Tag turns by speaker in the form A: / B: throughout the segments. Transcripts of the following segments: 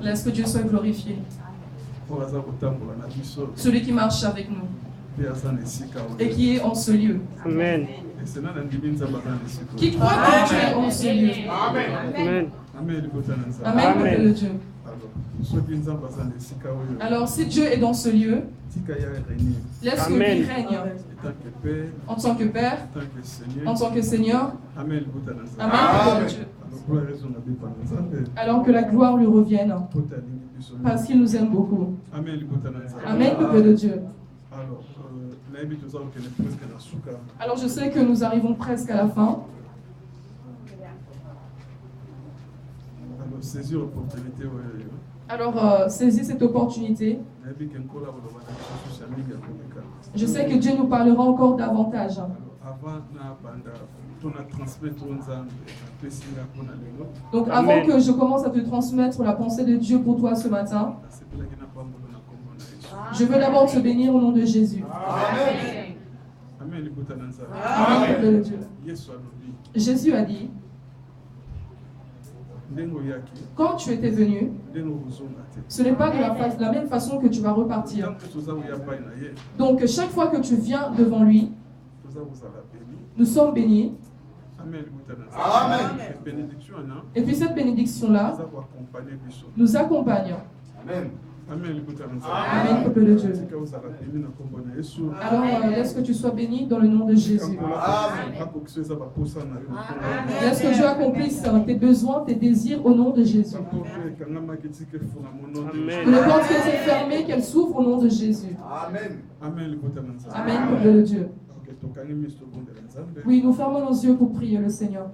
A: Laisse que Dieu soit glorifié. Celui qui marche avec nous et qui est en ce lieu.
B: Amen.
A: Qui croit que Dieu est en ce lieu.
B: Amen.
A: Amen, peuple de Dieu. Alors, si Dieu est dans ce lieu, laisse que lui règne en tant que Père, en tant que Seigneur. Amen, peuple de Dieu. Alors que la gloire lui revienne, parce qu'il nous aime beaucoup. Amen, peuple de Dieu. Alors je sais que nous arrivons presque à la fin. Alors saisis cette opportunité. Je sais que Dieu nous parlera encore davantage. Donc avant que je commence à te transmettre la pensée de Dieu pour toi ce matin, je veux d'abord te bénir au nom de Jésus. Amen. Amen. Jésus a dit, quand tu étais venu, ce n'est pas de la même façon que tu vas repartir. Donc chaque fois que tu viens devant lui, nous sommes bénis. Amen. Et puis cette bénédiction-là nous accompagne. Amen. Amen, peuple de Dieu. Alors, laisse que tu sois béni dans le nom de Jésus. Laisse que Dieu accomplisse tes besoins, tes désirs au nom de Jésus. Que les portes qui étaient fermées, qu'elles s'ouvrent au nom de Jésus. Amen, peuple de Dieu. Oui, nous fermons nos yeux pour prier le Seigneur.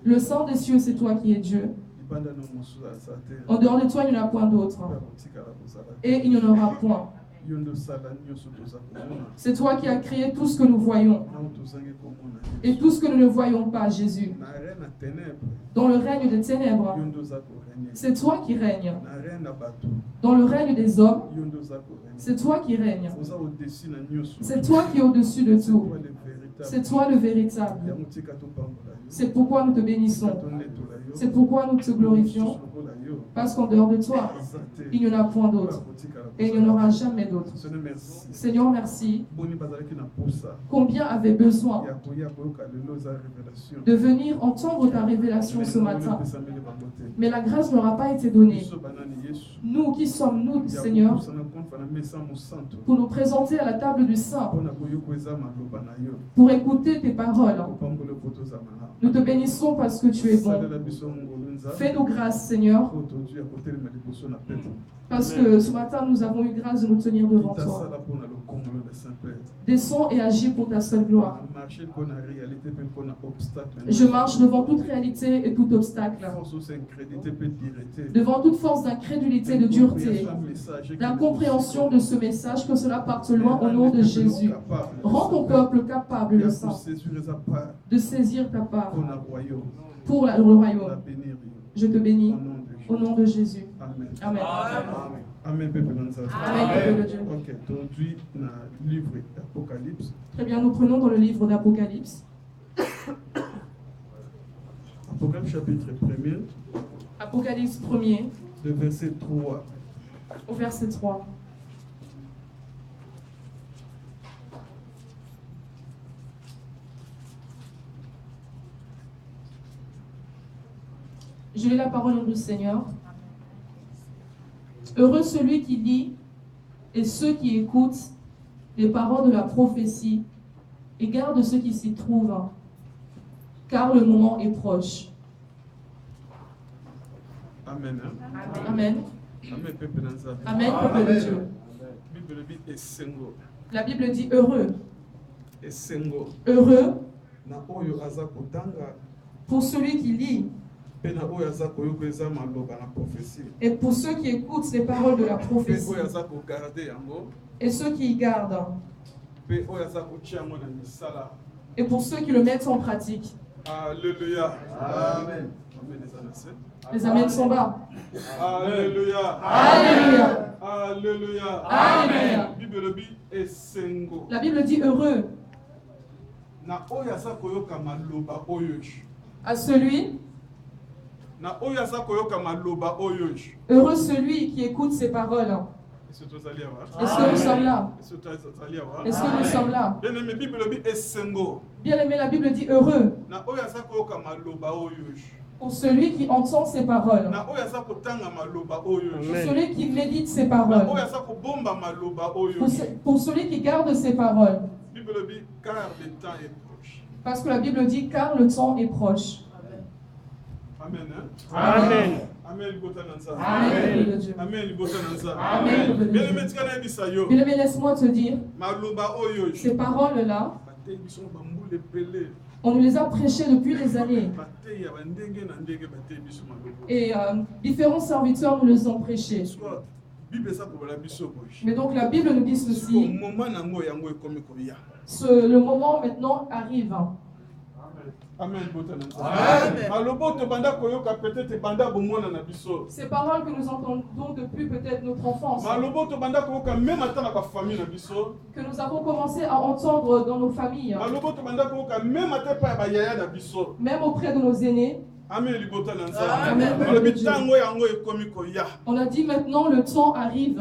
A: Le sang des cieux, c'est toi qui es Dieu. En dehors de toi, il n'y en a point d'autre. Et il n'y en aura point. C'est toi qui as créé tout ce que nous voyons. Et tout ce que nous ne voyons pas, Jésus. Dans le règne des ténèbres, c'est toi qui règnes. Dans le règne des hommes, c'est toi qui règnes. C'est toi qui es au-dessus de tout. C'est toi le véritable. C'est pourquoi nous te bénissons. C'est pourquoi nous te glorifions. Parce qu'en dehors de toi, il n'y en a point d'autre. Et il n'y en aura jamais d'autre. Seigneur, merci. Combien avait besoin de venir entendre ta révélation ce matin. Mais la grâce n'aura pas été donnée. Nous, qui sommes-nous, Seigneur, pour nous présenter à la table du Saint, pour écouter tes paroles. Nous te bénissons parce que tu es bon. Fais-nous grâce, Seigneur, parce que ce matin, nous avons eu grâce de nous tenir devant toi. Descends et agis pour ta seule gloire. Je marche devant toute réalité et tout obstacle, devant toute force d'incrédulité, de dureté, d'incompréhension de ce message, que cela parte loin au nom de Jésus. Rends ton peuple capable, le Saint, de saisir ta part pour le royaume. Je te bénis au nom de Jésus. Amen.
C: Amen, peuple de Dieu. Ok, aujourd'hui, dans le livre d'Apocalypse.
A: Très bien, nous prenons dans le livre d'Apocalypse.
C: Apocalypse chapitre 1er.
A: Apocalypse 1er.
C: De verset 3.
A: Au verset 3. Je lis la parole du Seigneur. Heureux celui qui lit et ceux qui écoutent les paroles de la prophétie et gardent ce qui s'y trouve, car le moment est proche.
C: Amen.
A: Amen.
C: Amen, peuple
A: de Dieu. La Bible dit heureux. Heureux pour celui qui lit et pour ceux qui écoutent les paroles de la prophétie et ceux qui y gardent et pour ceux qui le mettent en pratique.
C: Alléluia. Amen.
A: Les amens sont bas.
C: Alléluia.
A: Alléluia.
C: Alléluia.
A: Amen. La Bible dit heureux à celui Heureux celui qui écoute ces paroles. Est-ce que nous sommes là? Est-ce que nous sommes là? Bien aimé, la Bible dit heureux pour celui qui entend ces paroles, pour celui qui médite ces paroles, pour celui qui garde ces paroles. Parce que la Bible dit car le temps est proche.
C: Amen.
A: Amen.
C: Amen.
A: Bien aimé, laisse-moi te dire, ces paroles-là, on nous les a prêchées depuis des années. Et différents serviteurs nous les ont prêchés. Mais donc la Bible nous dit ceci. Le moment maintenant arrive.
C: Amen.
A: Ces paroles que nous entendons depuis peut-être notre enfance, que nous avons commencé à entendre dans nos familles, même auprès de nos aînés.
C: Amen.
A: On a dit maintenant le temps arrive.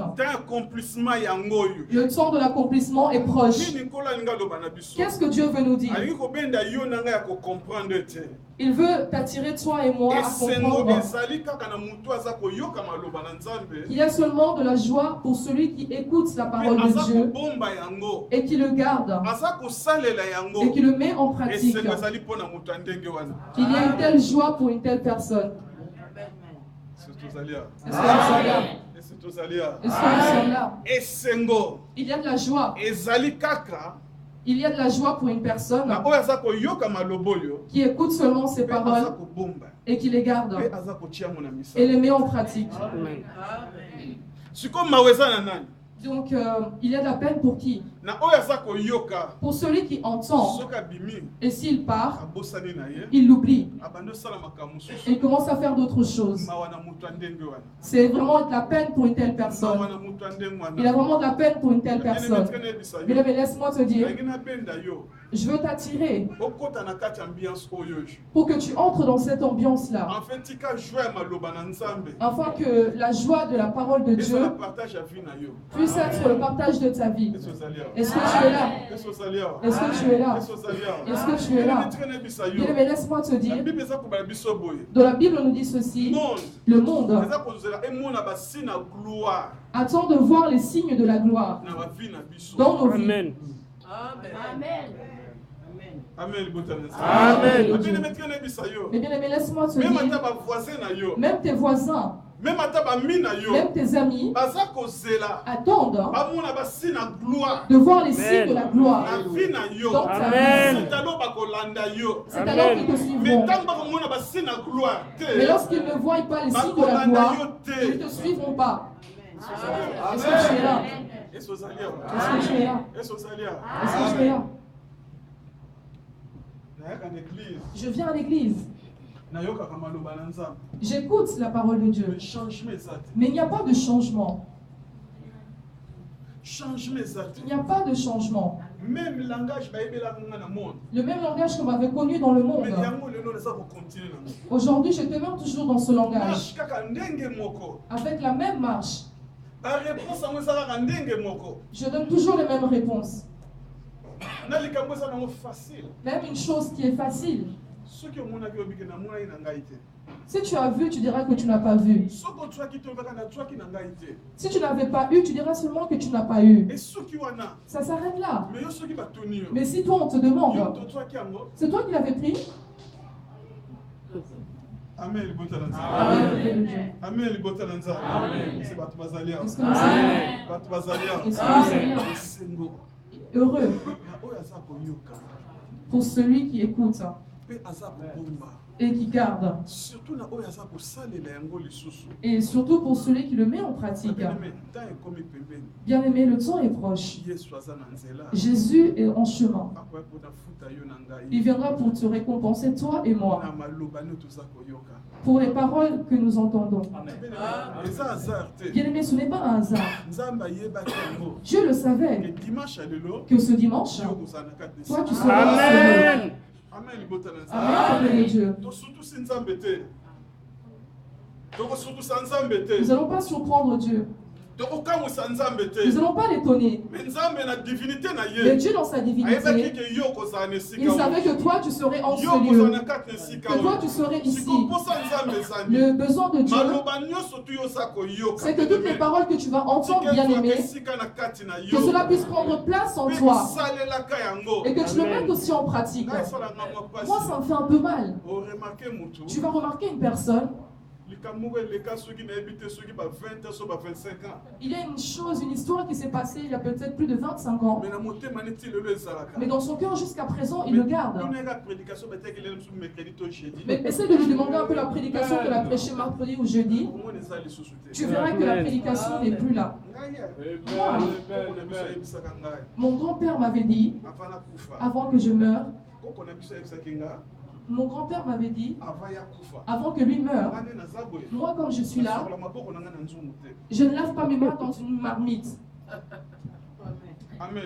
A: Le temps de l'accomplissement est proche. Qu'est-ce que Dieu veut nous dire? Il veut t'attirer toi et moi à comprendre qu'il y a seulement de la joie pour celui qui écoute la parole de Dieu et qui le garde et qui le met en pratique. Il y a une telle joie pour une telle personne. Est-ce que nous sommes là? Est-ce que nous sommes là? Il y a de la joie. Il y a de la joie pour une personne qui écoute seulement ces paroles et qui les garde et les met en pratique. Donc, il y a de la peine pour qui? Pour celui qui entend. Et s'il part, il l'oublie. Et il commence à faire d'autres choses. C'est vraiment de la peine pour une telle personne. Il a vraiment de la peine pour une telle personne. Mais laisse-moi te dire, je veux t'attirer pour que tu entres dans cette ambiance-là. Afin que la joie de la parole de Dieu puisse être le partage de ta vie. Est-ce que tu es là? Est-ce que tu es là? Est-ce que tu es là? Bien, mais laisse-moi te dire, dans la Bible on nous dit ceci, le monde attend de voir les signes de la gloire dans nos vies.
B: Amen.
C: Amen.
A: Mais bien aimé, laisse-moi te dire, même tes voisins, même tes amis attendent de voir les signes de la gloire dans ta vie. C'est alors qu'ils te suivront. Mais lorsqu'ils ne voient pas les signes de la gloire, ils ne te suivront pas. Est-ce que tu es là? Est-ce que tu es là? Est-ce que tu es là? Je viens à l'église. J'écoute la parole de Dieu. Mais il n'y a pas de changement. Il n'y a pas de changement. Le même langage qu'on m'avait connu dans le monde. Aujourd'hui, je demeure toujours dans ce langage. Avec la même marche. Je donne toujours les mêmes réponses. Même une chose qui est facile. Si tu as vu, tu diras que tu n'as pas vu. Si tu n'avais pas eu, tu diras seulement que tu n'as pas eu. Ça s'arrête là. Mais si toi on te demande, c'est toi qui l'avais pris?
C: Amen.
A: Heureux pour celui qui écoute et qui garde. Et surtout pour celui qui le met en pratique. Bien aimé, le temps est proche. Jésus est en chemin. Il viendra pour te récompenser, toi et moi, pour les paroles que nous entendons. Bien aimé, ce n'est pas un hasard. Dieu le savait que ce dimanche, toi tu seras
B: Amen.
A: Amen, Dieu. Nous n'allons pas surprendre Dieu. Nous n'allons pas l'étonner. Mais Dieu, dans sa divinité, il savait que toi, tu serais en ce lieu. Que toi, tu serais ici. Le besoin de Dieu, c'est que toutes les paroles que tu vas entendre, bien aimé, que cela puisse prendre place en toi. Et que tu le mettes aussi en pratique. Moi, ça me fait un peu mal. Tu vas remarquer une personne. Il y a une chose, une histoire qui s'est passée il y a peut-être plus de 25 ans. Mais dans son cœur, jusqu'à présent, il le garde. Mais essaie de lui demander un peu la prédication qu'elle a prêchée mercredi ou jeudi. Tu verras que la prédication n'est plus là. Moi, mon grand-père m'avait dit, avant que je meure, mon grand-père m'avait dit, avant que lui meure, moi comme je suis là, je ne lave pas mes mains dans une marmite.
C: Amen.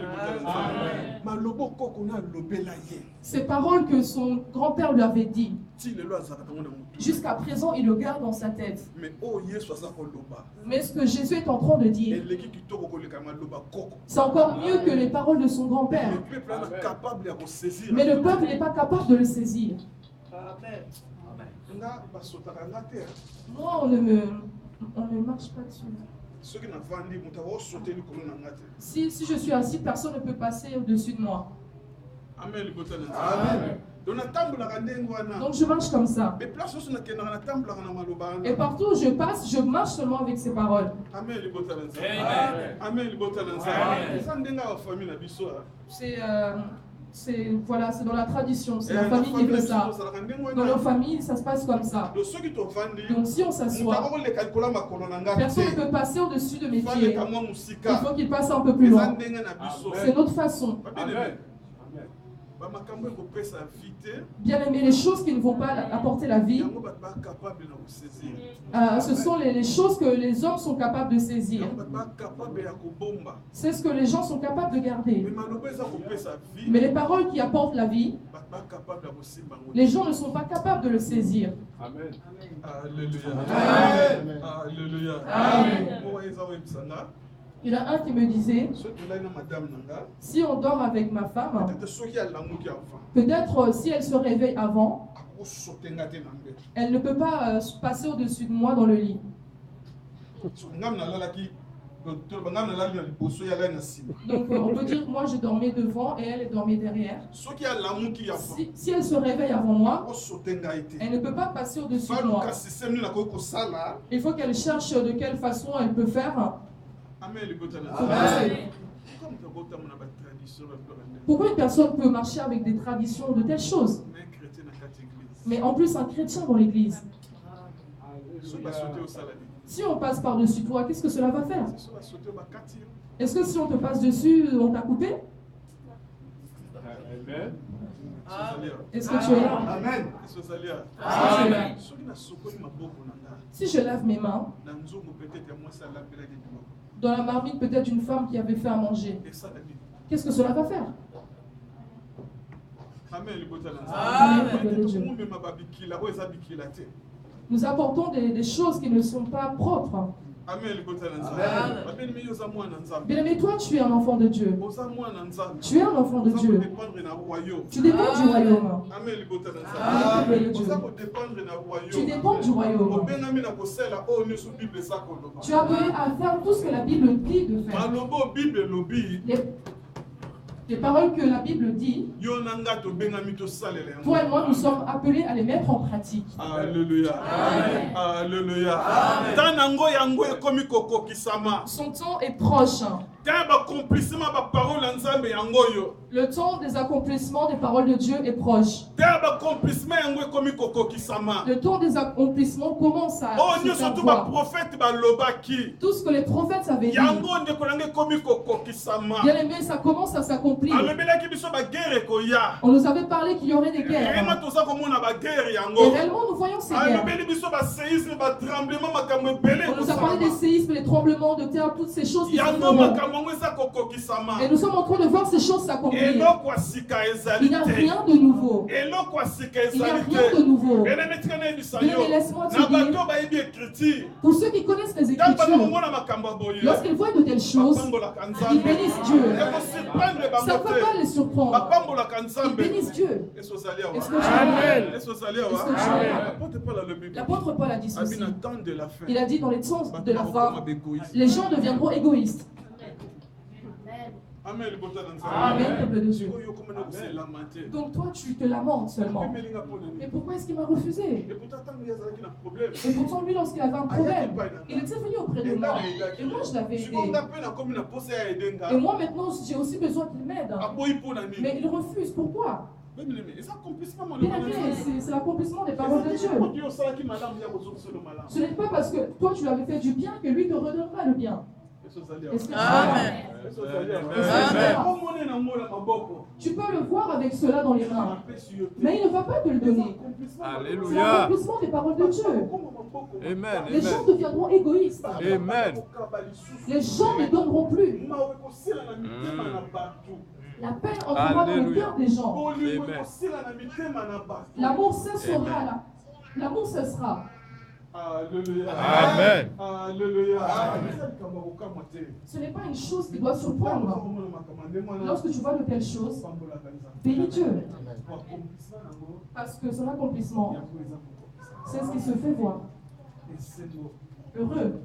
A: Ces paroles que son grand-père lui avait dit, jusqu'à présent, il le garde dans sa tête. Mais ce que Jésus est en train de dire, c'est encore mieux que les paroles de son grand-père. Mais le peuple n'est pas capable de le saisir. Moi, on ne marche pas dessus. Si je suis assis, personne ne peut passer au-dessus de moi.
C: Amen.
A: Donc je marche comme ça. Et partout où je passe, je marche seulement avec ces paroles. C'est voilà, c'est dans la tradition, c'est la famille qui veut ça. Dans nos familles, ça se passe comme ça. Donc si on s'assoit, personne ne peut passer au-dessus de mes pieds. Il faut qu'il passe un peu plus loin. C'est notre façon. Bien aimé, les choses qui ne vont pas apporter la vie, ce sont les choses que les hommes sont capables de saisir. C'est ce que les gens sont capables de garder. Mais les paroles qui apportent la vie, les gens ne sont pas capables de le saisir.
C: Amen. Alléluia. Alléluia.
A: Alléluia. Il y en a un qui me disait, si on dort avec ma femme, peut-être si elle se réveille avant, elle ne peut pas passer au-dessus de moi dans le lit. Donc on peut dire, moi je dormais devant et elle dormait derrière. Si elle se réveille avant moi, elle ne peut pas passer au-dessus de moi. Il faut qu'elle cherche de quelle façon elle peut faire. Pourquoi une personne peut marcher avec des traditions de telles choses? Mais en plus un chrétien dans l'église. Si on passe par-dessus toi, qu'est-ce que cela va faire? Est-ce que si on te passe dessus, on t'a coupé? Est-ce que tu es là?
C: Amen.
A: Si je lave mes mains, dans la marmite peut-être d'une femme qui avait fait à manger, qu'est-ce que cela va faire? Nous apportons des choses qui ne sont pas propres. Bien aimé, toi tu es un enfant de Dieu. Tu es un enfant de Dieu. Tu dépends du royaume. Tu dépends du royaume. Tu es appelé à faire tout ce que la Bible dit de faire. Les paroles que la Bible dit, toi et moi, nous sommes appelés à les mettre en pratique.
C: Alléluia. Alléluia.
A: Son temps est proche. Le temps des accomplissements des paroles de Dieu est proche. Le temps des accomplissements commence à se voir. Tout ce que les prophètes avaient dit, bien aimé, ça commence à s'accomplir. On nous avait parlé qu'il y aurait des guerres. Et réellement, nous voyons ces guerres. On nous a parlé des séismes, des tremblements de terre, toutes ces choses qui se font. Et nous sommes en train de voir ces choses s'accomplir. mourir. Il n'y a rien de nouveau. Il n'y a rien de nouveau. Bien, laisse-moi te dire, pour ceux qui connaissent les Écritures, lorsqu'ils voient de telles choses, ils bénissent Dieu. Ça ne va pas les surprendre. Ils bénissent Dieu. Est-ce que l'apôtre Paul a dit ceci. Il a dit dans les temps de la fin, les gens deviendront égoïstes. Amen, peuple de Dieu. Donc toi, tu te lamentes seulement. Mais pourquoi est-ce qu'il m'a refusé? Et pourtant, lui, lorsqu'il avait un problème, il était venu auprès de moi. Et moi, je l'avais aidé. Et moi, maintenant, j'ai aussi besoin qu'il m'aide. Mais il refuse. Pourquoi? C'est l'accomplissement des paroles de Dieu. Ce n'est pas parce que toi, tu lui avais fait du bien que lui te redonnera le bien. Amen. Tu peux le voir avec cela dans les mains, mais il ne va pas te le donner. C'est l'accomplissement des paroles de Dieu.
B: Amen.
A: Les gens deviendront égoïstes.
B: Amen.
A: Les gens ne donneront plus. La peine entrera dans le cœur des gens. L'amour cessera là. L'amour cessera.
B: Alléluia. Amen.
C: Alléluia.
A: Ce n'est pas une chose qui doit surprendre. Lorsque tu vois de telles choses, bénis Dieu. Parce que son accomplissement, c'est ce qui se fait voir. Heureux.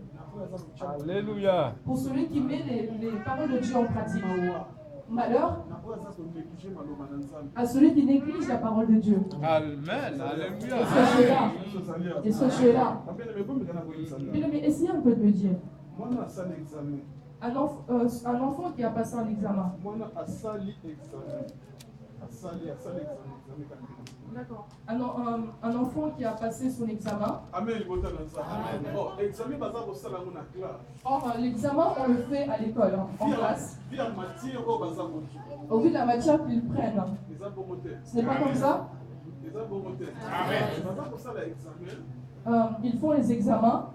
B: Alléluia.
A: Pour celui qui met les paroles de Dieu en pratique. Malheur à celui qui néglige la parole de Dieu.
B: Amen. Alléluia.
A: Est-ce que tu es là? Mais essayez un peu de me dire. Un enfant qui a passé un examen. D'accord. Un enfant qui a passé son examen. Or, l'examen, on le fait à l'école, en classe. Au vu de la matière qu'ils prennent. Ce n'est pas comme ça. Ils font les examens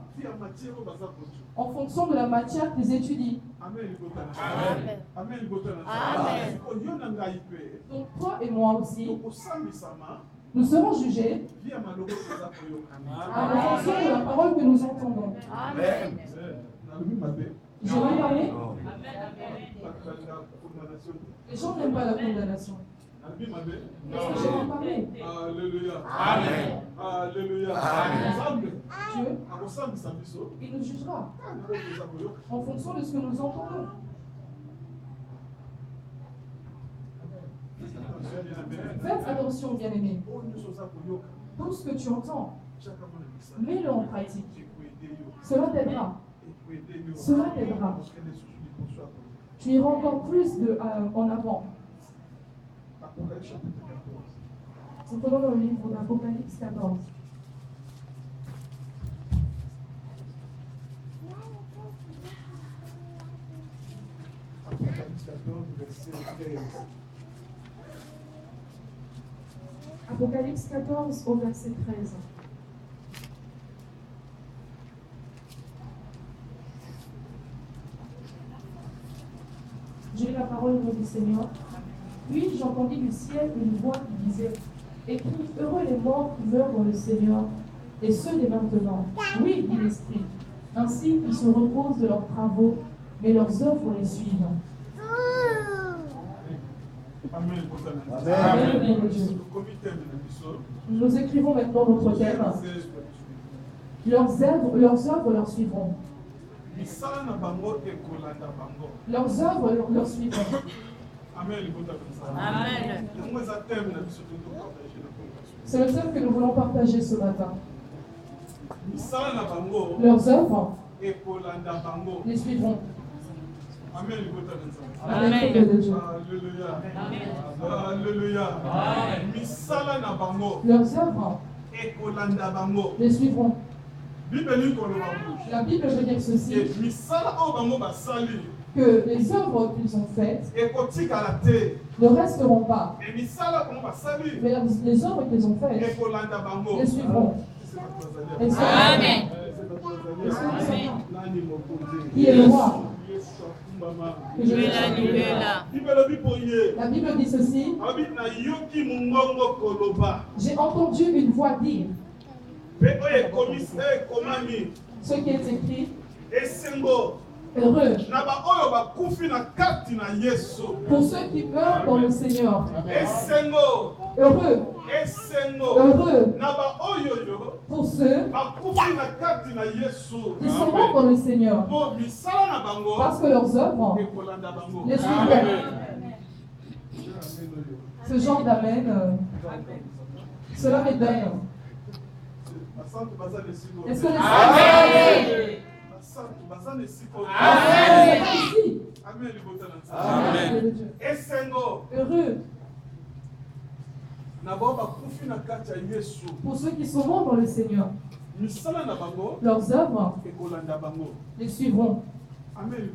A: en fonction de la matière qu'ils étudient. Donc toi et moi aussi, nous serons jugés en fonction de la parole que nous entendons. J'ai mal parlé? Les gens n'aiment pas la condamnation. Est-ce que j'ai mal parlé?
C: Alléluia. Amen. Alléluia.
A: Dieu, il nous jugera en fonction de ce que nous entendons. Faites attention, bien-aimés. Tout ce que tu entends, mets-le en pratique. Cela t'aidera. Cela t'aidera. Tu iras encore plus en avant. Nous prenons dans le livre d'Apocalypse 14.
C: Apocalypse 14, verset 13.
A: Apocalypse 14 au verset 13. J'ai lu la parole du Seigneur. Puis j'entendis du ciel une voix qui disait: écris, heureux les morts qui meurent dans le Seigneur, et ceux dès maintenant. Oui, dit l'Esprit. Ainsi ils se reposent de leurs travaux, mais leurs œuvres les suivent.
C: Amen.
A: Amen. Nous écrivons maintenant notre thème. Leurs œuvres leur suivront. Leurs œuvres leur suivront.
C: Amen.
A: C'est le thème que nous voulons partager ce matin. Leurs œuvres les suivront.
C: Amen.
A: Amen.
C: Alléluia.
A: Leurs œuvres les suivront. La Bible veut dire ceci, que les œuvres qu'ils ont faites ne resteront pas, mais les œuvres qu'ils ont faites les suivront. Amen. Qui est le roi? que je La Bible dit ceci. J'ai entendu une voix dire. Ce qui est écrit. Heureux pour ceux qui meurent dans le Seigneur. Heureux. Heureux pour ceux qui sont morts dans le Seigneur. Parce que leurs œuvres les suivront. Ce genre d'amen, cela m'étonne. Est-ce que les Amen. Heureux pour ceux qui sont morts dans le Seigneur. Leurs œuvres les suivront. Amen.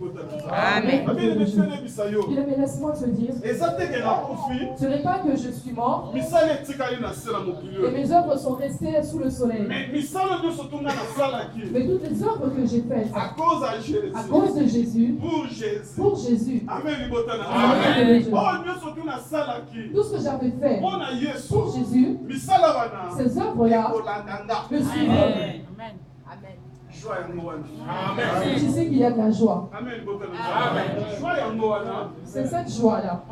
A: Bien, mais laisse-moi te dire, ce n'est pas que je suis mort et mes œuvres sont restées sous le soleil. Mais toutes les œuvres que j'ai faites à cause de Jésus, pour Jésus. Amen. Tout ce que j'avais fait pour Jésus, ces œuvres-là me suivront. Amen. Tu sais qu'il y a de la joie. C'est cette joie-là.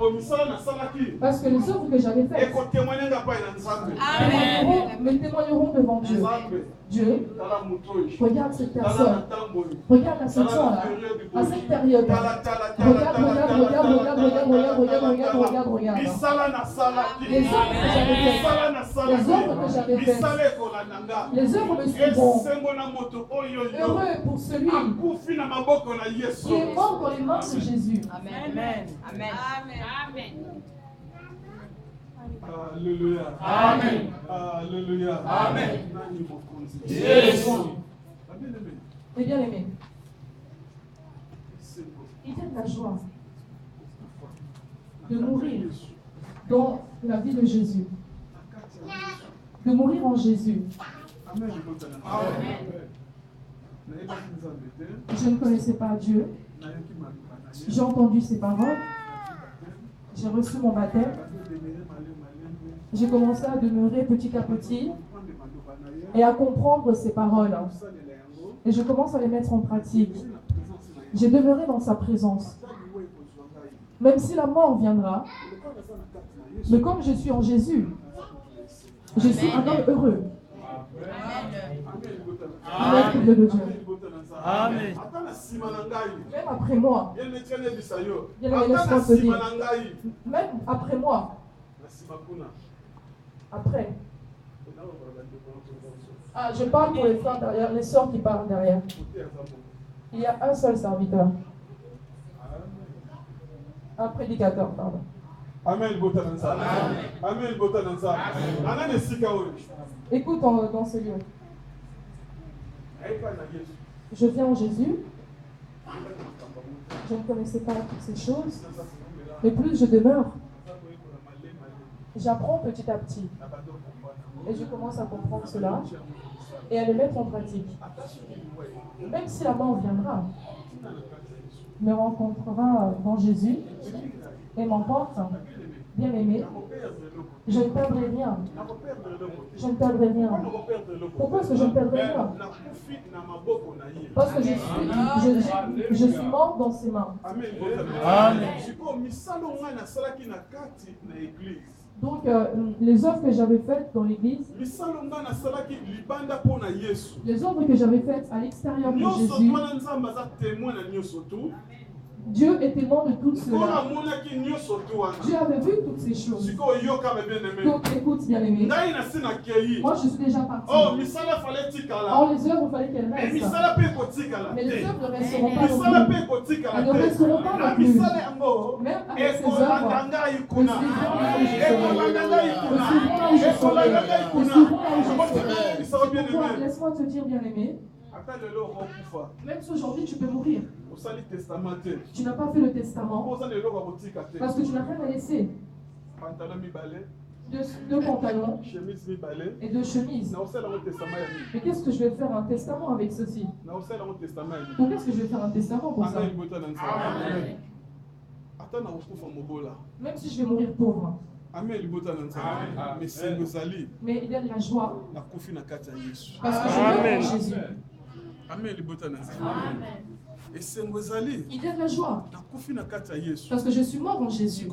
A: Parce que les œuvres que j'avais faites me témoigneront devant Dieu. Dieu, regarde cette personne. Regarde à ce temps-là. À cette période-là. Regarde. Les œuvres que j'avais faites. Les œuvres me suivront. Heureux pour celui qui est mort dans les mains de Jésus. Amen.
C: Alléluia.
B: Amen.
C: Alléluia.
B: Amen.
A: Et bien aimé, il y a de la joie de mourir dans la vie de Jésus, de mourir en Jésus.
C: Amen.
A: Je ne connaissais pas Dieu. J'ai entendu ses paroles. J'ai reçu mon baptême. J'ai commencé à demeurer petit à petit et à comprendre ses paroles. Et je commence à les mettre en pratique. J'ai demeuré dans sa présence. Même si la mort viendra, mais comme je suis en Jésus, je suis un homme heureux. Amen. De Dieu.
B: Amen.
A: Même après moi, même après moi, après. Ah, je parle pour les frères derrière, les sœurs qui parlent derrière. Il y a un seul serviteur. Un prédicateur, pardon.
C: Amen.
A: Écoute dans ce lieu. Je viens en Jésus. Je ne connaissais pas toutes ces choses. Mais plus je demeure, j'apprends petit à petit. Et je commence à comprendre cela et à le mettre en pratique. Même si la mort viendra, me rencontrera dans Jésus et m'emporte, bien aimé, je ne perdrai rien. Je ne perdrai rien. Pourquoi est-ce que je ne perdrai rien? Parce que je suis mort dans ses mains.
B: Amen.
A: Donc, les œuvres que j'avais faites dans l'église, les œuvres que j'avais faites à l'extérieur de Jésus, Dieu est témoin de tout cela. Dieu avait vu toutes ces choses. Donc écoute, bien aimé. Moi je suis déjà parti. Or les œuvres, il fallait qu'elles restent. Mais les œuvres ne resteront pas non plus. Elles ne resteront pas non plus. Même avec ces œuvres, me suivront là où je serai. Laisse-moi te dire, bien aimé. Même si aujourd'hui tu peux mourir, tu n'as pas fait le testament parce que tu n'as rien à laisser. deux pantalons et deux chemises. Mais qu'est-ce que je vais faire un testament avec ceci? Pourquoi est-ce que je vais faire un testament pour ça? Même si je vais mourir pauvre. Mais il y a de la joie. Parce que je veux en Jésus. Il y a de la joie. Parce que je suis mort en Jésus.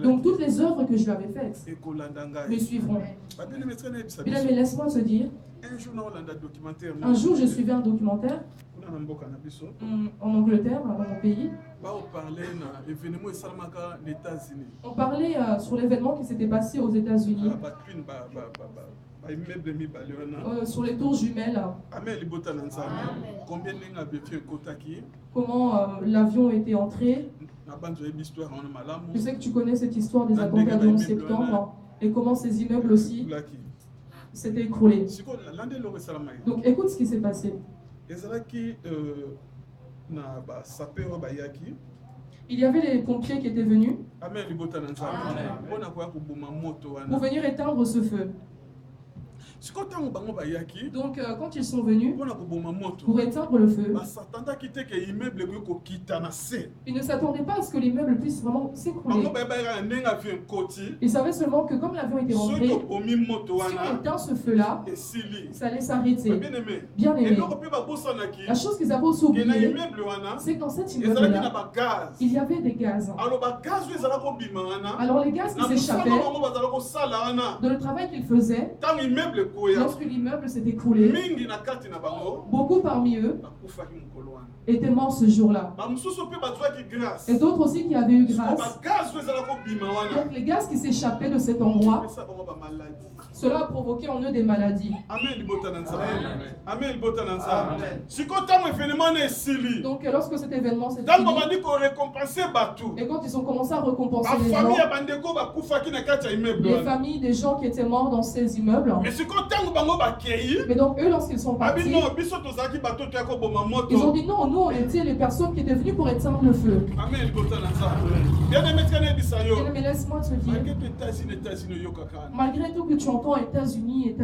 A: Donc toutes les œuvres que je lui avais faites me suivront. Bien, mais laisse-moi te dire, un jour je suivais un documentaire en Angleterre, dans mon pays. On parlait sur l'événement qui s'était passé aux États-Unis. Sur les tours jumelles. Comment l'avion était entré. Je sais que tu connais cette histoire des attentats du 11 septembre et comment ces immeubles aussi s'étaient écroulés. Donc écoute ce qui s'est passé. Il y avait les pompiers qui étaient venus pour venir éteindre ce feu. Donc quand ils sont venus pour éteindre le feu, ils ne s'attendaient pas à ce que l'immeuble puisse vraiment s'écrouler. Ils savaient seulement que comme l'avion était rentré, si on éteint ce feu-là, ça allait s'arrêter. Bien aimé. La chose qu'ils avaient aussi oubliée, c'est que dans cet immeuble-là, il y avait des gaz. Alors les gaz qui s'échappaient de le travail qu'ils faisaient, lorsque l'immeuble s'est écroulé, beaucoup parmi eux étaient morts ce jour-là. Et d'autres aussi qui avaient eu grâce. Donc les gaz qui s'échappaient de cet endroit, cela a provoqué en eux des maladies. Donc lorsque cet événement s'est fini, et quand ils ont commencé à récompenser les gens, les familles des gens qui étaient morts dans ces immeubles, mais donc eux lorsqu'ils sont partis, ils ont dit non, nous on était les personnes qui étaient venues pour éteindre le feu. Mais laisse-moi te dire, malgré tout que tu entends États-Unis,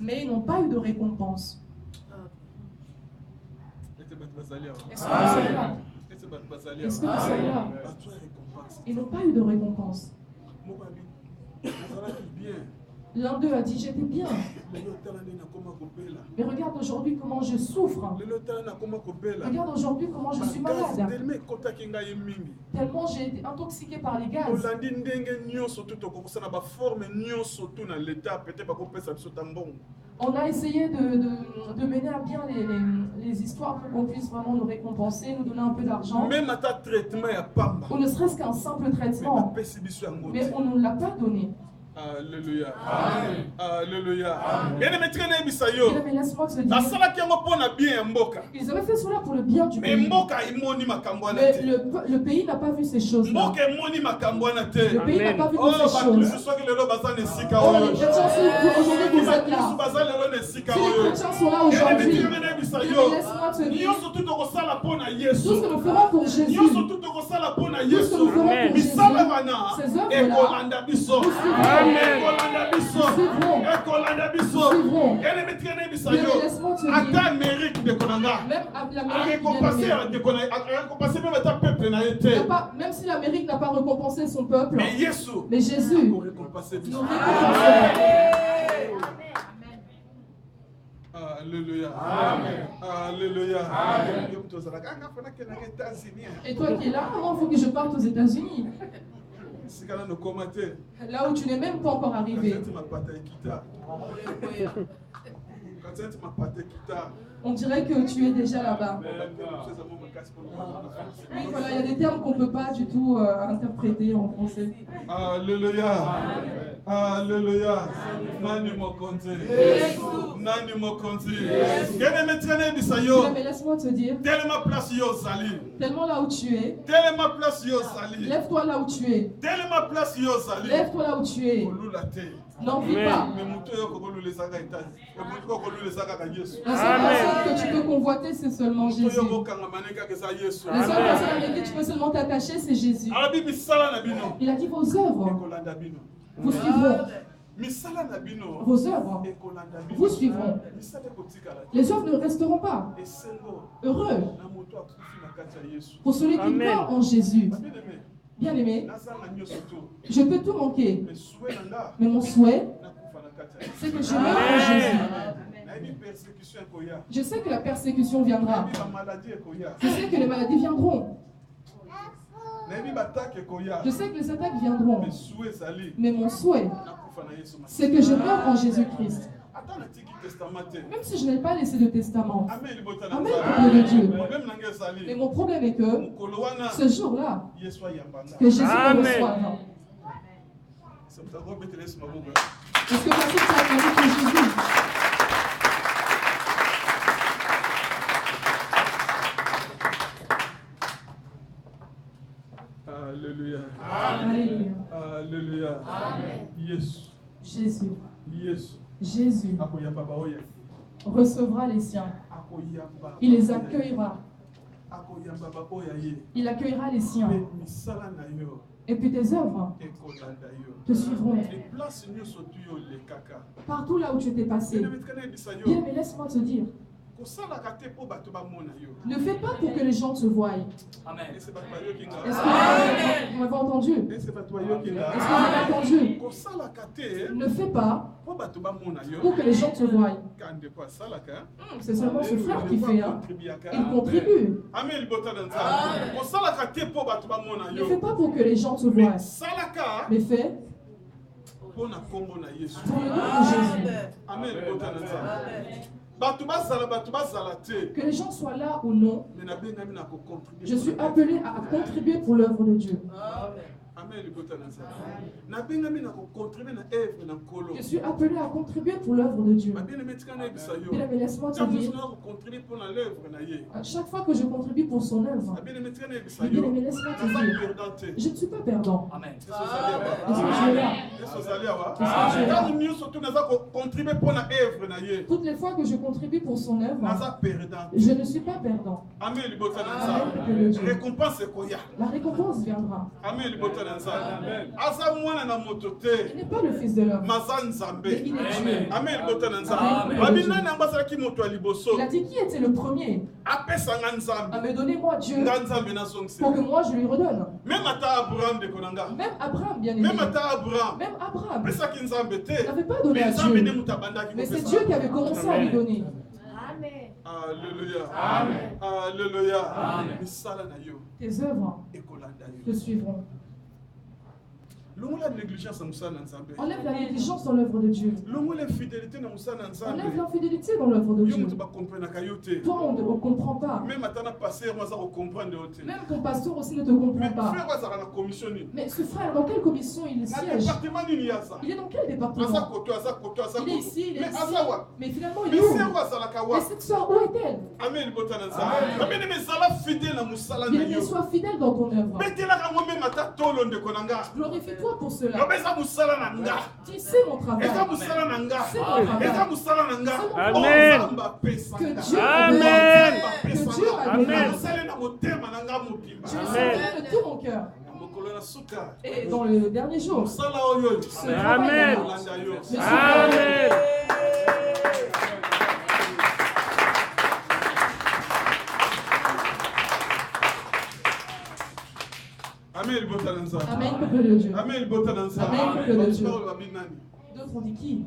A: mais ils n'ont pas eu de récompense. Est-ce que c'est là? Ils n'ont pas eu de récompense. L'un d'eux a dit j'étais bien. Mais regarde aujourd'hui comment je souffre. Regarde aujourd'hui comment je suis malade. Tellement j'ai été intoxiqué par les gaz. On a essayé de mener à bien les histoires pour qu'on puisse vraiment nous récompenser, nous donner un peu d'argent. Ou ne serait-ce qu'un simple traitement. Mais on ne l'a pas donné.
C: Alléluia. Alléluia.
A: Mais laisse-moi te dire, ils avaient fait cela pour le bien du pays. Mais le pays n'a pas vu ces choses-là. Le pays n'a pas vu toutes ces choses. Oh, les chrétiens aujourd'hui vous êtes là. Si les chrétiens sont là aujourd'hui, laisse-moi te dire, tout ce que nous ferons pour Jésus, tout ce que nous ferons pour Jésus, ces œuvres-là, nous suivrons.
C: Amen.
A: Même si l'Amérique n'a pas récompensé son peuple, mais Jésus nous récompensera.
C: Alléluia. Amen. Alléluia. Amen.
A: Et toi qui es là, il faut que je parte aux États-Unis. Là où tu n'es même pas encore arrivé. On dirait que tu es déjà là-bas. Oui, voilà, il y a des termes qu'on ne peut pas du tout interpréter en français.
C: Alléluia. Alléluia. Nani mokonzi. Nani mokonzi.
A: Mais laisse-moi te dire.
C: Tellement place yo zali.
A: Tellement là où tu es.
C: Tellement place yo zali.
A: Lève-toi là où tu es.
C: Tellement place yo zali.
A: Lève-toi là où tu es. N'en vis pas. La seule personne que tu peux convoiter, c'est seulement Jésus. Les autres personnes avec qui tu peux seulement t'attacher, c'est Jésus. Il a dit vos œuvres vous suivront. Vos œuvres vous suivront. Les œuvres ne resteront pas. Heureux pour celui qui croit en Jésus. Bien-aimé, je peux tout manquer, mais mon souhait, c'est que je meure en Jésus. Je sais que la persécution viendra. Je sais que les maladies viendront. Je sais que les attaques viendront. Mais mon souhait, c'est que je meure en Jésus-Christ. Même si je n'ai pas laissé de testament. Amen, peuple de Dieu. Mais mon problème est que ce jour-là, que Jésus me reçoive. Est-ce que personne t'a acclamé pour Jésus?
C: Alléluia.
A: Alléluia.
C: Alléluia.
A: Jésus.
C: Jésus.
A: Jésus recevra les siens. Il les accueillera. Il accueillera les siens. Et puis tes œuvres te suivront. Partout là où tu t'es passé. Bien, mais laisse-moi te dire. Ne fais pas pour que les gens te voient.
B: Amen.
A: Est-ce que vous m'avez entendu? Est-ce que vous m'avez entendu? Ne fais pas pour que les gens te voient. C'est seulement ce frère qui fait. Il contribue. Ne fais pas pour que les gens te voient. Mais fais pour le nom de Jésus. Que les gens soient là ou non, je suis appelé à contribuer pour l'œuvre de Dieu. Je suis appelé à contribuer pour l'œuvre de Dieu. Mais laisse-moi te dire, à chaque fois que je contribue pour son œuvre, mais laisse-moi te dire, je ne suis pas perdant. Est-ce que tu es là? Toutes les fois que je contribue pour son œuvre, je ne suis pas perdant. La récompense viendra. Il n'est pas le fils de l'homme, mais il est Dieu.
C: Amen.
A: Il a dit qui était le premier à me donner moi Dieu pour que moi je lui redonne. Même Abraham, bien aimé. Même Abraham n'avait pas donné à Dieu, mais c'est Dieu qui avait commencé à lui donner.
C: Alléluia.
A: Amen.
C: Alléluia.
A: Amen. Tes œuvres te suivront. Enlève la négligence dans l'œuvre de Dieu. Enlève l'infidélité dans l'œuvre de Dieu. Toi, on ne comprend pas. Même ton pasteur aussi ne te comprend pas. Mais ce frère, dans quelle commission il siège? Il est dans quel département? Il est ici, il est ici. Mais finalement, il est où? Et cette soeur, où est-elle? Bien, sois fidèle dans ton œuvre. Glorifie-toi pour cela. Dis, c'est mon travail. C'est mon travail.
B: Amen.
A: Que Dieu
B: Amen.
A: Je le de tout mon cœur. Et dans le dernier jour.
B: Amen. Amen.
C: Amen,
A: peuple de Dieu.
C: Amen, peuple
A: de Dieu. D'autres ont dit qui?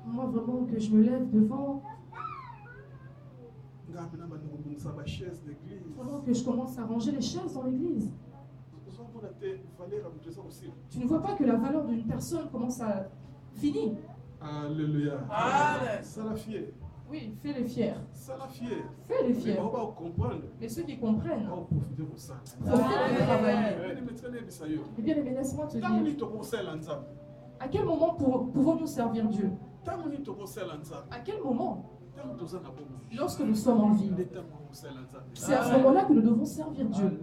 A: Moi, vraiment, que je me lève devant. Vraiment que je commence à ranger les chaises dans l'église. Tu ne vois pas que la valeur d'une personne commence à finir.
C: Alléluia.
A: Oui, fais-les fiers.
C: Ça la fier.
A: Fais-les fiers.
C: On va comprendre.
A: Mais ceux qui comprennent,
C: On va profiter de ça.
A: profitez de travailler. Eh bien, les laisse-moi te dire, à quel moment pouvons-nous servir Dieu? À quel moment? Lorsque nous sommes en vie. C'est à ce moment-là que nous devons servir Dieu.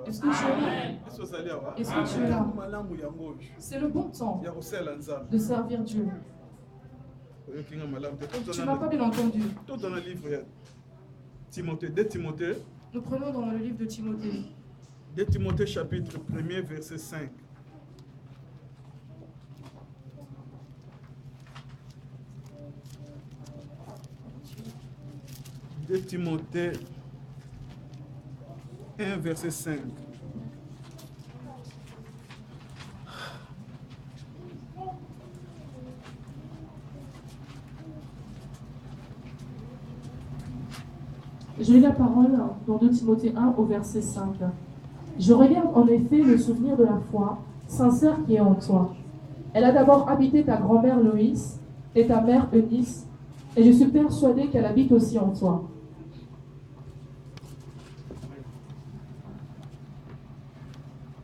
A: Est-ce que tu es là? Est-ce que tu es là? C'est le bon temps de servir Dieu. Tu m'as pas bien entendu.
C: Timothée, 2 Timothée.
A: Nous prenons dans le livre de Timothée.
C: 2 Timothée chapitre 1er verset 5. De Timothée 1 verset 5.
D: Je lis la parole dans 2 Timothée 1 au verset 5. Je regarde en effet le souvenir de la foi sincère qui est en toi. Elle a d'abord habité ta grand-mère Loïs et ta mère Eunice, et je suis persuadée qu'elle habite aussi en toi.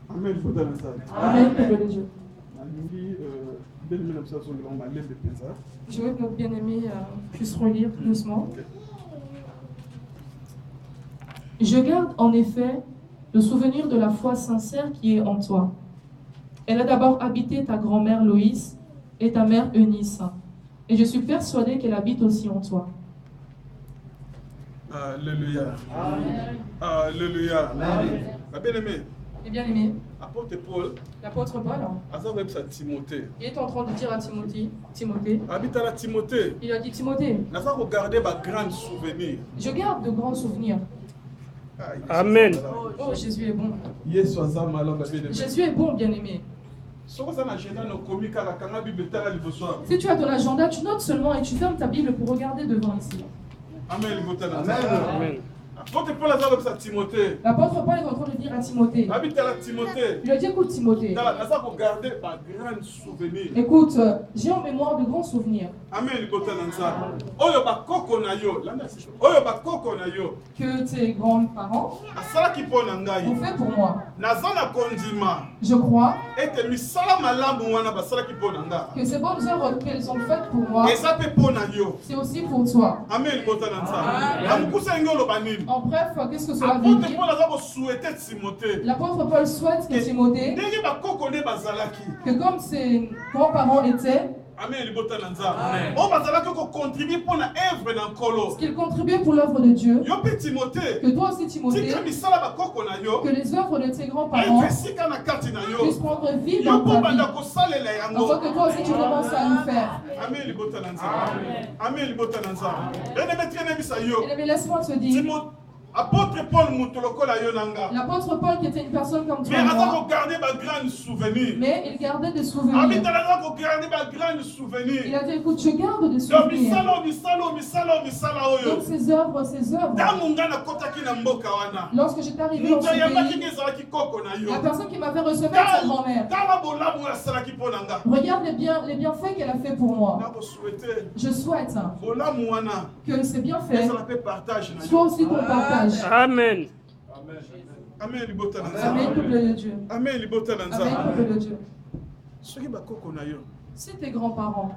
C: Amen.
D: Amen, peuple de Dieu.
A: Je veux que notre bien-aimé puisse relire doucement. Je garde en effet le souvenir de la foi sincère qui est en toi. Elle a d'abord habité ta grand-mère Loïs et ta mère Eunice, et je suis persuadée qu'elle habite aussi en toi.
C: Alléluia. Alléluia. La bien-aimée.
A: Et bien-aimé,
C: Apôtre Paul,
A: l'apôtre Paul,
C: Timothée.
A: il est en train de dire à Timothée, il a dit Timothée, je garde de grands souvenirs.
B: Amen.
A: Oh, Jésus est bon.
C: Jésus
A: est bon, bien-aimé. Si tu as ton agenda, tu notes seulement et tu fermes ta Bible pour regarder devant ici.
C: Amen.
B: Amen.
C: L'apôtre Paul est
A: en train de dire à Timothée. Il a dit, écoute Timothée, écoute, j'ai en mémoire de grands souvenirs.
C: Amen.
A: Que tes grands-parents ont fait pour moi. Je crois que ces bonnes œuvres qu'elles ont faites pour moi, c'est aussi pour toi.
C: Amen.
A: En bref, qu'est-ce que cela veut dire? L'apôtre Paul souhaite que Timothée, que comme ses grands-parents étaient, qu'ils contribuaient pour l'œuvre de Dieu, que toi aussi Timothée, que les œuvres de tes grands-parents puissent prendre vie dans ta vie, afin que toi aussi tu commences à le faire.
C: Amen.
A: Et laisse-moi te dire,
C: Apôtre Paul,
A: l'apôtre Paul qui était une personne comme toi et moi, mais il gardait des souvenirs. Il a dit, écoute, je garde des souvenirs. Donc ces œuvres, lorsque j'étais arrivé dans ce pays, la personne qui m'avait reçu sa grand-mère, regarde les bienfaits qu'elle a fait pour moi. Je souhaite que ces bienfaits soient aussi ton partage.
B: Amen.
A: Amen, peuple de Dieu.
C: Amen,
A: peuple de Dieu. Si tes grands-parents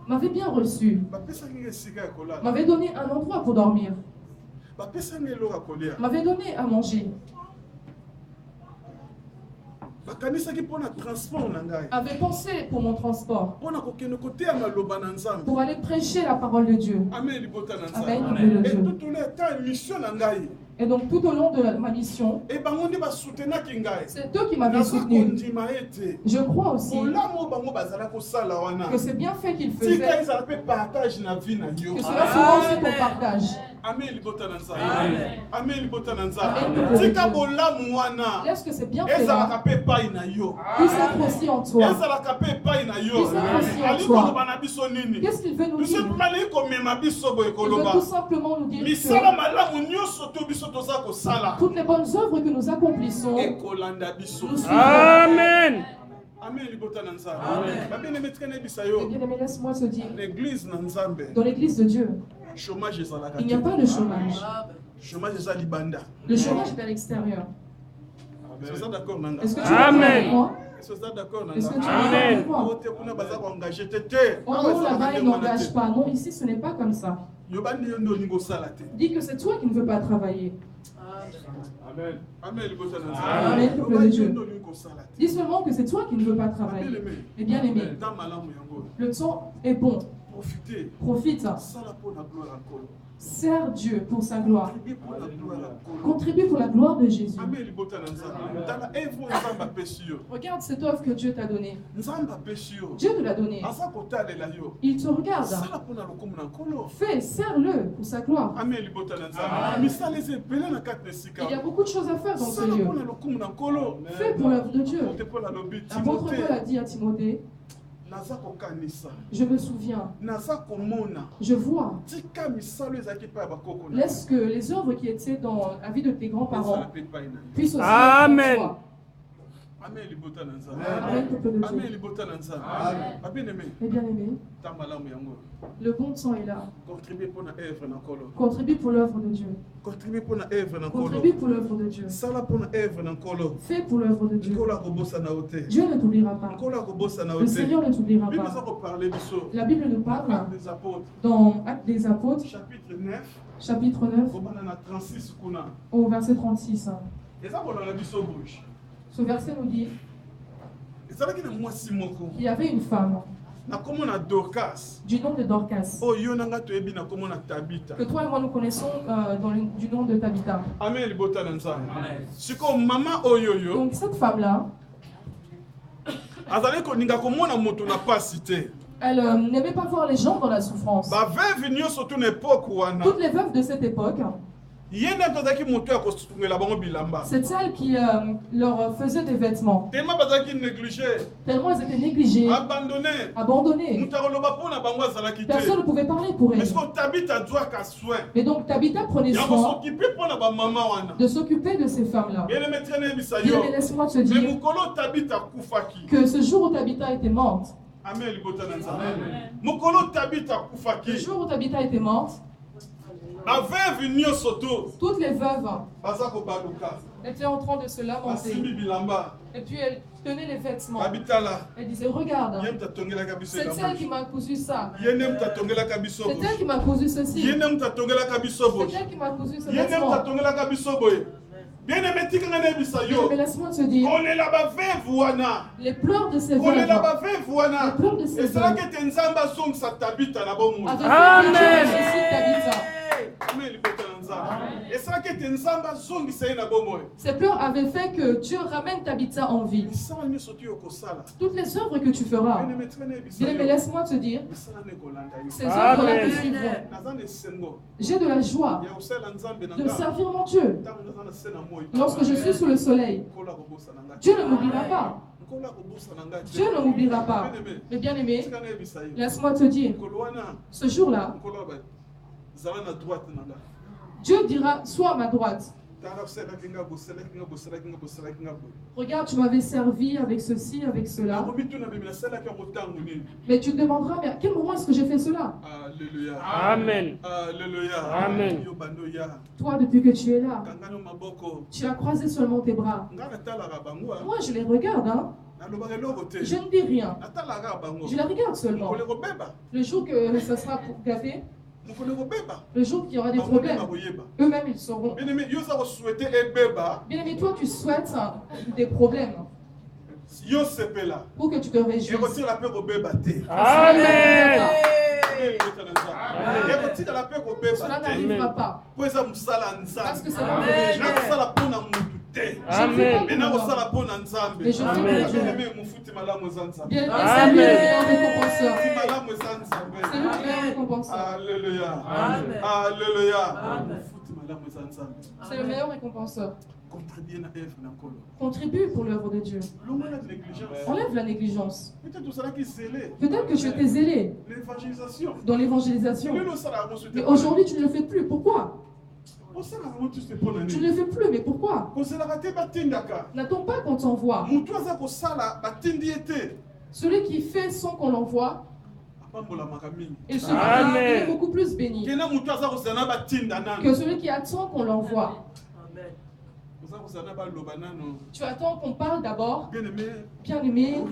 A: m'avaient bien reçu, m'avaient donné un endroit pour dormir, m'avaient donné à manger, avait pensé pour mon transport, pour aller prêcher la parole de Dieu.
C: Amen.
A: Amen. Et donc tout au long de ma mission, c'est eux qui m'avaient soutenu. Je crois aussi que c'est bien fait qu'ils faisaient, que cela soit aussi ton partage.
C: Amen.
A: Laisse que c'est bien fait là puisse être aussi en toi. Qu'est-ce qu'il veut nous dire? Il veut tout simplement nous dire que toutes les bonnes œuvres que nous accomplissons nous suivront.
B: Amen.
A: Amen, peuple Bien-aimé, laisse-moi te dire,
C: l'église na Nzambe
A: dans l'église de Dieu,
C: chômage ezalaka
A: il n'y a pas de chômage.
C: chômage eza libanda.
A: Le chômage est à l'extérieur.
C: Est-ce que tu es d'accord nanga?
A: Est-ce que tu es d'accord avec moi?
C: Est-ce que tu es d'accord nanga?
A: Est-ce que tu es d'accord avec moi?
C: Ote kuna baza ko engager tete.
A: Oh non, là-bas, il n'engage pas. Non, ici, ce n'est pas comme ça.
C: Yobandi yondo ningo salate.
A: Dis que c'est toi qui ne veux pas travailler.
C: Amen. Amen.
A: Amen, peuple de Dieu. Dis seulement que c'est toi qui ne veux pas travailler. Et bien aimé, le temps est bon. Profite. Sers Dieu pour sa gloire. Contribue pour la gloire de Jésus. Regarde cette offre que Dieu t'a donnée. Dieu te l'a donnée. Il te regarde. Fais, sers-le pour sa gloire. Il y a beaucoup de choses à faire dans ce lieu. Fais pour l'œuvre de Dieu. L'apôtre Paul a dit à Timothée, je me souviens, je vois, laisse que les œuvres qui étaient dans la vie de tes grands-parents puissent aussi être pour toi. Amen, peuple de Dieu. Et bien aimé, le bon temps est là. Contribue pour l'œuvre de Dieu. Contribue pour l'œuvre de Dieu. Fais pour l'œuvre de Dieu. Dieu ne t'oubliera pas. Le Seigneur ne t'oubliera pas. La Bible nous parle dans Actes des Apôtres, chapitre 9, au verset 36. Ce verset nous dit qu'il y avait une femme du nom de Dorcas, que toi et moi nous connaissons du nom de Tabitha. Donc cette femme-là, elle n'aimait pas voir les gens dans la souffrance. Toutes les veuves de cette époque, c'est celle qui leur faisait des vêtements. Tellement elles étaient négligées, abandonnées. Personne ne pouvait parler pour elles. Et donc Tabitha prenait soin de s'occuper de ces femmes-là. Bien, laisse-moi te dire que ce jour où Tabitha était morte, le jour où Tabitha était morte, toutes les veuves étaient en train de se lamenter. Et puis elle tenait les vêtements. Elle disait, regarde, c'est celle qui m'a cousu ça. C'est elle qui m'a cousu ceci. C'est elle qui m'a cousu ce vêtement. Mais laisse-moi te dire, les pleurs de ces veuves, les pleurs de ces veuves, ces pleurs avaient fait que Dieu ramène Tabitha en vie. Toutes les œuvres que tu feras, bien, mais laisse-moi te dire, ces œuvres-là te suivront. J'ai de la joie de servir mon Dieu. Lorsque je suis sous le soleil, Dieu ne m'oubliera pas. Dieu ne m'oubliera pas. Mais bien aimé, laisse-moi te dire, ce jour-là, Dieu dira, sois à ma droite. Regarde, tu m'avais servi avec ceci, avec cela. Mais tu te demanderas, mais à quel moment est-ce que j'ai fait cela?
C: Alléluia.
B: Amen.
C: Alléluia.
B: Amen.
A: Toi, depuis que tu es là, tu as croisé seulement tes bras. Moi, je les regarde, hein. Je ne dis rien. Je les regarde seulement. Le jour que ça sera gâté, le jour qu'il y aura des problèmes, eux-mêmes ils sauront. Bien aimé, toi tu souhaites des problèmes pour que tu te réjouisses.
B: Amen.
A: Cela n'arrivera pas. Parce que c'est l'œuvre de Dieu.
B: Amen.
A: Mais je fais pour Dieu. Bien aimé, c'est lui le meilleur récompenseur. C'est lui le meilleur récompenseur.
C: Alléluia.
A: Alléluia. C'est le meilleur récompenseur. Contribue pour l'œuvre de Dieu. Enlève la négligence. Peut-être que je t'ai zélé dans l'évangélisation. Mais aujourd'hui, tu ne le fais plus. Pourquoi? Tu ne le fais plus, mais pourquoi? N'attends pas qu'on t'envoie. Celui qui fait sans qu'on l'envoie, il se
B: Amen.
A: est beaucoup plus béni que celui qui attend qu'on l'envoie. Tu attends qu'on parle d'abord. Bien-aimé,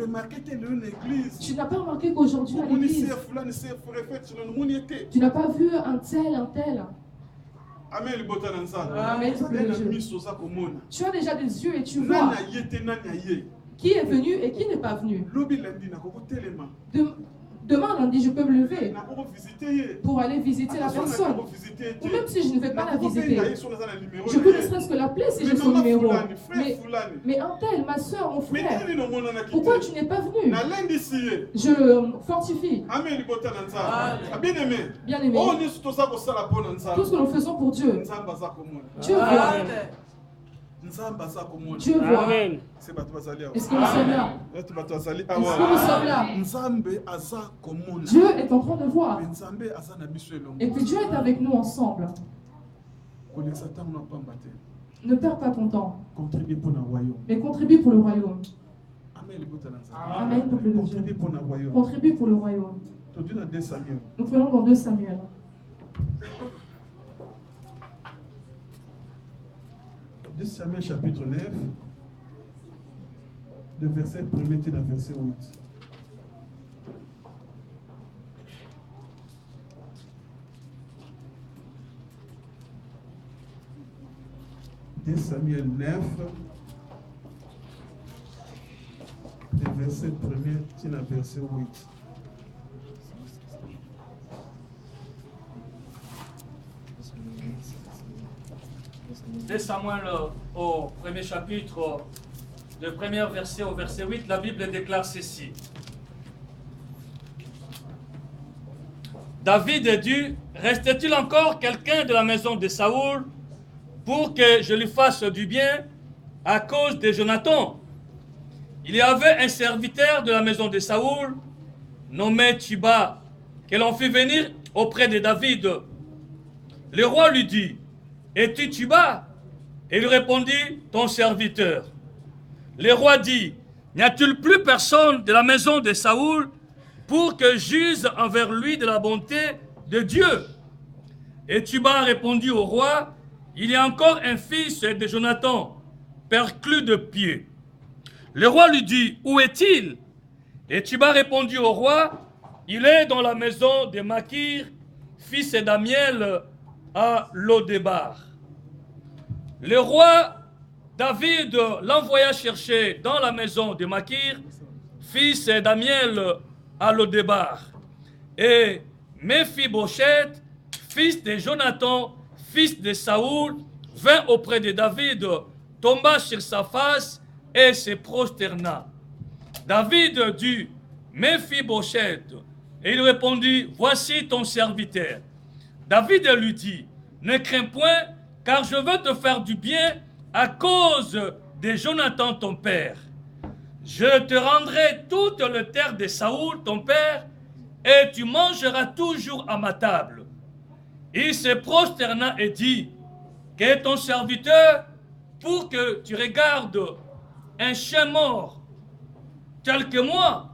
A: tu n'as pas remarqué qu'aujourd'hui à l'église, tu n'as pas vu un tel.
C: Amen.
A: Amen. Tu as déjà des yeux et tu vois qui est venu et qui n'est pas venu. Demain, lundi, je peux me lever pour aller visiter la personne. Ou même si je ne vais pas la visiter, je peux ne serait-ce que l'appeler si j'ai son numéro. Mais un tel, ma soeur, mon frère, pourquoi tu n'es pas venu? Je le fortifie. Bien-aimé, tout ce que nous faisons pour Dieu, Dieu voit. Dieu voit.
B: Amen.
A: Est-ce que nous sommes là? Est-ce que nous sommes là? Dieu est en train de voir. Et puis Dieu est avec nous ensemble. Ne perds pas ton temps, mais contribue pour le royaume. Amen, peuple de Dieu. Contribue pour le royaume. Nous prenons dans 2 Samuel.
C: 2 Samuel chapitre 9, de verset 1er à verset 8. Samuel 9, de verset 1er à verset 8.
E: Dès Samuel au premier chapitre, du premier verset au verset 8, la Bible déclare ceci. David dit, reste-t-il encore quelqu'un de la maison de Saoul pour que je lui fasse du bien à cause de Jonathan? Il y avait un serviteur de la maison de Saoul, nommé Tchiba, que l'on fit venir auprès de David. Le roi lui dit, es-tu Tchiba? Et il répondit, ton serviteur. Le roi dit, n'y a-t-il plus personne de la maison de Saoul pour que j'use envers lui de la bonté de Dieu? Et Tchiba répondit au roi, il y a encore un fils de Jonathan, perclus de pied. Le roi lui dit, où est-il? Et Tchiba répondit au roi, il est dans la maison de Makir, fils d'Amiel, à Lodébar. Le roi David l'envoya chercher dans la maison de Makir, fils d'Amiel, à Lodébar. Et Mephibosheth, fils de Jonathan, fils de Saoul, vint auprès de David, tomba sur sa face et se prosterna. David dit, Mephibosheth, et il répondit, voici ton serviteur. David lui dit, ne crains point, car je veux te faire du bien à cause de Jonathan ton père. Je te rendrai toute la terre de Saoul ton père, et tu mangeras toujours à ma table. Il se prosterna et dit, qu'est ton serviteur pour que tu regardes un chien mort tel que moi?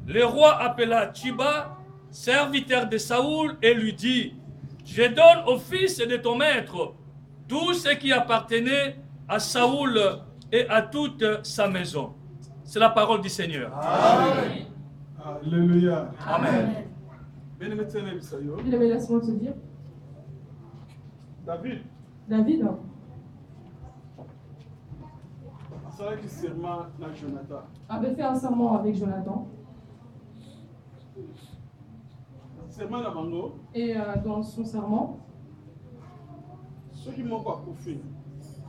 E: Le roi appela Tchiba, serviteur de Saoul, et lui dit, je donne au fils de ton maître tout ce qui appartenait à Saoul et à toute sa maison. C'est la parole du Seigneur.
C: Amen. Alléluia.
E: Amen.
A: Bien-aimé, laisse-moi te dire.
C: David
A: avait fait un serment avec Jonathan. Et dans son serment,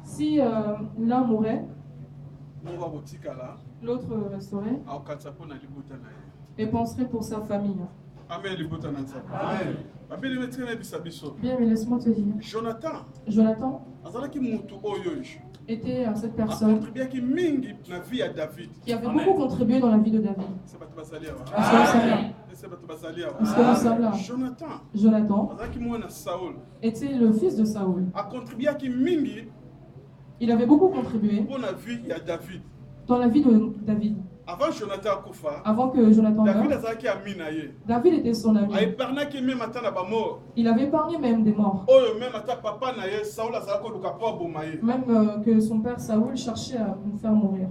A: si l'un mourait, l'autre resterait et penserait pour sa famille.
C: Amen.
A: Bien, mais laisse-moi te dire. Jonathan était cette personne qui avait beaucoup contribué dans la vie de David. Est-ce que nous sommes là? Jonathan était le fils de Saoul. Il avait beaucoup contribué dans la vie de David. Avant que Jonathan meure,
C: David
A: était son ami. Il avait épargné même des morts. Même que son père Saoul cherchait à nous faire mourir.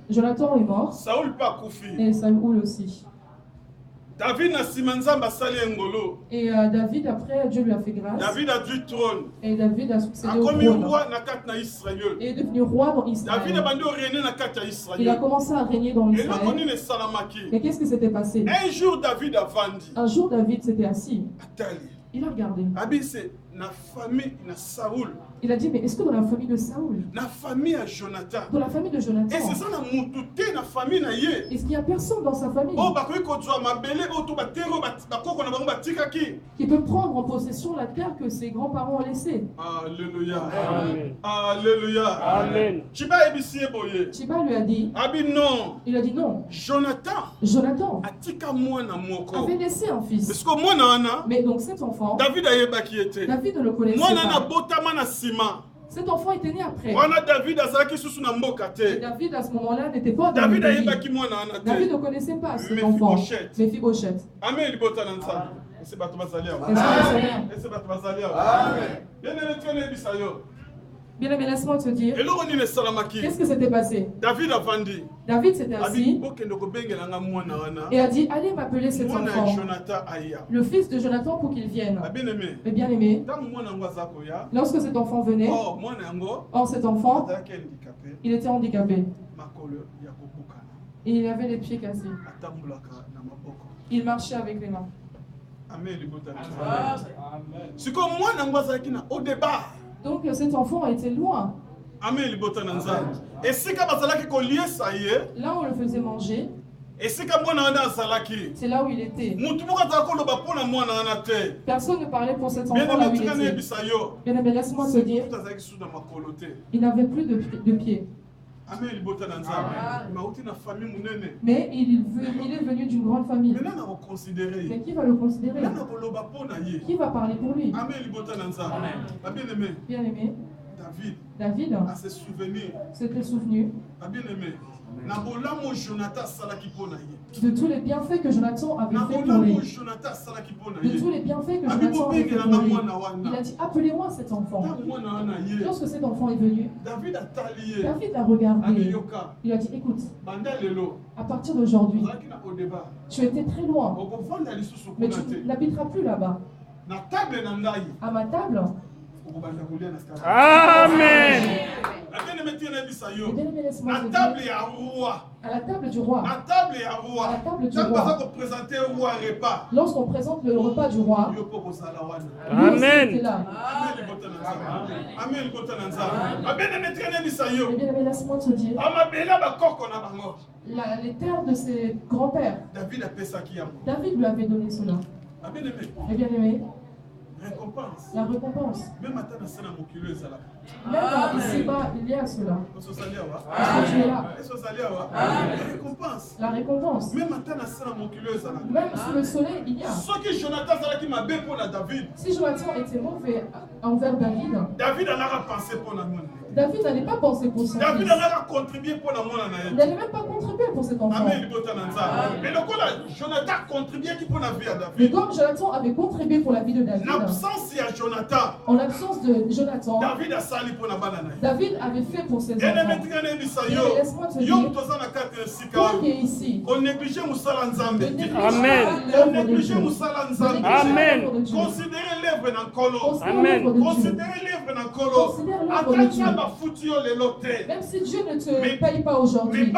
A: Jonathan est mort. Et Saoul aussi. Et David, après, Dieu lui a fait grâce. Et David a succédé au trône. Et est devenu roi dans Israël. Il a commencé à régner dans Israël. Mais qu'est-ce qui s'était passé? Un jour, David s'était assis. Il a regardé. Il a dit, mais est-ce que dans la famille de Saoul, dans la famille de Jonathan, est-ce qu'il n'y a personne dans sa famille qui peut prendre en possession la terre que ses grands-parents ont laissée?
C: Alléluia.
B: Amen.
C: Alléluia.
B: Amen.
A: Chiba lui a dit, il a dit non. Jonathan avait laissé un fils. Mais donc cet enfant, David ne le connaissait pas. Cet enfant était né après. Et David à ce moment-là n'était pas dans le pays. David ne connaissait pas cet enfant. Mephibosheth.
C: Amen.
A: Bien aimé, laisse-moi te dire. Qu'est-ce que s'était passé? David s'était assis et a dit, allez m'appeler cet enfant, le fils de Jonathan, pour qu'il vienne. Mais bien aimé, lorsque cet enfant venait, or cet enfant, il était handicapé. Et il avait les pieds cassés. Il marchait avec les mains. Donc cet enfant était loin. Là où on le faisait manger, c'est là où il était. Personne ne parlait pour cet enfant là où il était. Bien aimé, laisse-moi te dire, il n'avait plus de pieds. Mais il est venu d'une grande famille. Mais qui va le considérer? Qui va parler pour lui? Bien aimé, David s'était souvenu de tous les bienfaits que Jonathan avait fait pour lui. De tous les bienfaits que Jonathan avait fait pour lui. Il a dit, appelez-moi cet enfant. Lorsque cet enfant est venu, David l'a regardé. Il a dit, écoute, à partir d'aujourd'hui, tu étais très loin, mais tu n'habiteras plus là-bas. À ma table.
B: Amen. À la table du roi. Lorsqu'on présente le repas du roi, Amen.
A: Laisse-moi te dire, les terres de ses grands-pères, David lui avait donné cela. Et bien aimé, la récompense. Même ici-bas, il y a cela. Est-ce que tu es là? La récompense. Même sous le soleil, il y a. Si Jonathan était mauvais envers David, David n'allait pas penser pour son fils. Il n'allait même pas contribuer pour cet enfant. Mais comme Jonathan avait contribué pour la vie de David, en l'absence de Jonathan, David avait fait pour ses enfants. Et laisse-moi te dire, toi qui es ici,
B: Amen. Amen.
C: Considérez l'œuvre d'un colo.
B: Amen.
C: Considérez l'œuvre d'un colo.
A: Même si Dieu ne te paye pas aujourd'hui,